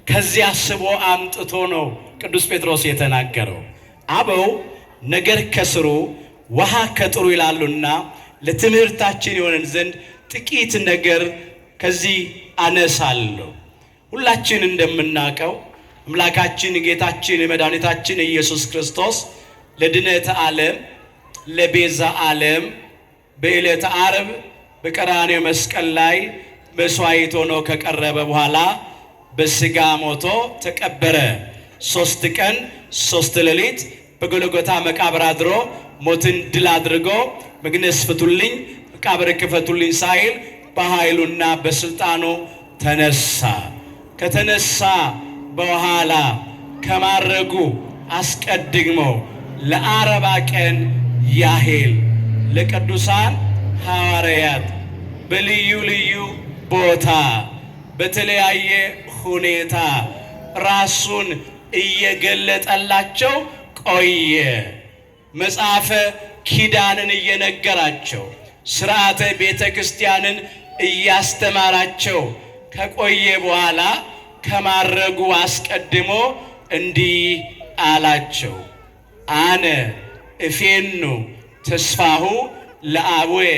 ከዚያ ስቦ አምጥቶ ነው ቅዱስ ጴጥሮስ የተናገረው። አበው ነገር ከስሩ ውሃ ከጥሩ ይላሉና ለትምህርታችን የሆነን ዘንድ ጥቂት ነገር ከዚህ አነሳለሁ። ሁላችን እንደምናውቀው አምላካችን ጌታችን መድኃኒታችን ኢየሱስ ክርስቶስ ለድነት ዓለም ለቤዛ ዓለም በዕለተ ዓርብ በቀራንዮ መስቀል ላይ መስዋዕት ሆኖ ከቀረበ በኋላ በሥጋ ሞቶ ተቀበረ። 3 ቀን 3 ሌሊት በጎልጎታ መቃብር አድሮ ሞትን ድል አድርጎ መግነዝ ፍቱልኝ መቃብር ክፈቱልኝ ሳይል በኃይሉና በስልጣኑ ተነሳ። ከተነሳ በኋላ ከማረጉ አስቀድሞ ለ40 ቀን ያህል ለቅዱሳን ሐዋርያት በልዩ ልዩ ቦታ በተለያየ ሁኔታ ራሱን እየገለጠላቸው ቆየ። መጽሐፈ ኪዳንን እየነገራቸው ሥርዓተ ቤተ ክርስቲያንን እያስተማራቸው ከቆየ በኋላ ከማረጉ አስቀድሞ እንዲህ አላቸው። አነ እፌኑ ተስፋሁ ለአቡየ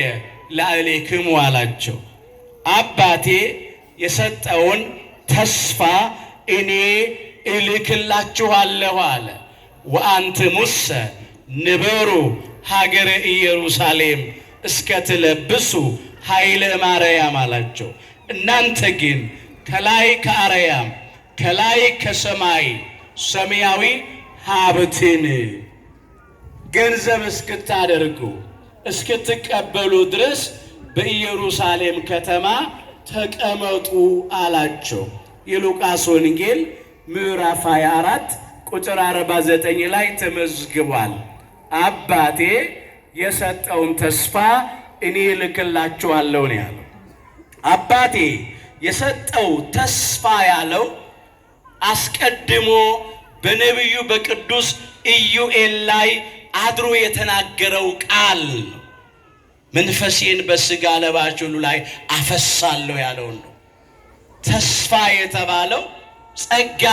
ላዕሌክሙ አላቸው። አባቴ የሰጠውን ተስፋ እኔ እልክላችኋለሁ አለ። ወአንትሙሰ ንበሩ ሀገረ ኢየሩሳሌም እስከትለብሱ ኃይለ ማርያም አላቸው። እናንተ ግን ከላይ ከአርያም ከላይ ከሰማይ ሰማያዊ ሀብትን ገንዘብ እስክታደርጉ እስክትቀበሉ ድረስ በኢየሩሳሌም ከተማ ተቀመጡ አላቸው። የሉቃስ ወንጌል ምዕራፍ 24 ቁጥር 49 ላይ ተመዝግቧል። አባቴ የሰጠውን ተስፋ እኔ እልክላችኋለሁ ነው ያለው። አባቴ የሰጠው ተስፋ ያለው አስቀድሞ በነቢዩ በቅዱስ ኢዩኤል ላይ አድሮ የተናገረው ቃል መንፈሴን በሥጋ ለባሽ ሁሉ ላይ አፈሳለሁ ያለው ነው። ተስፋ የተባለው ጸጋ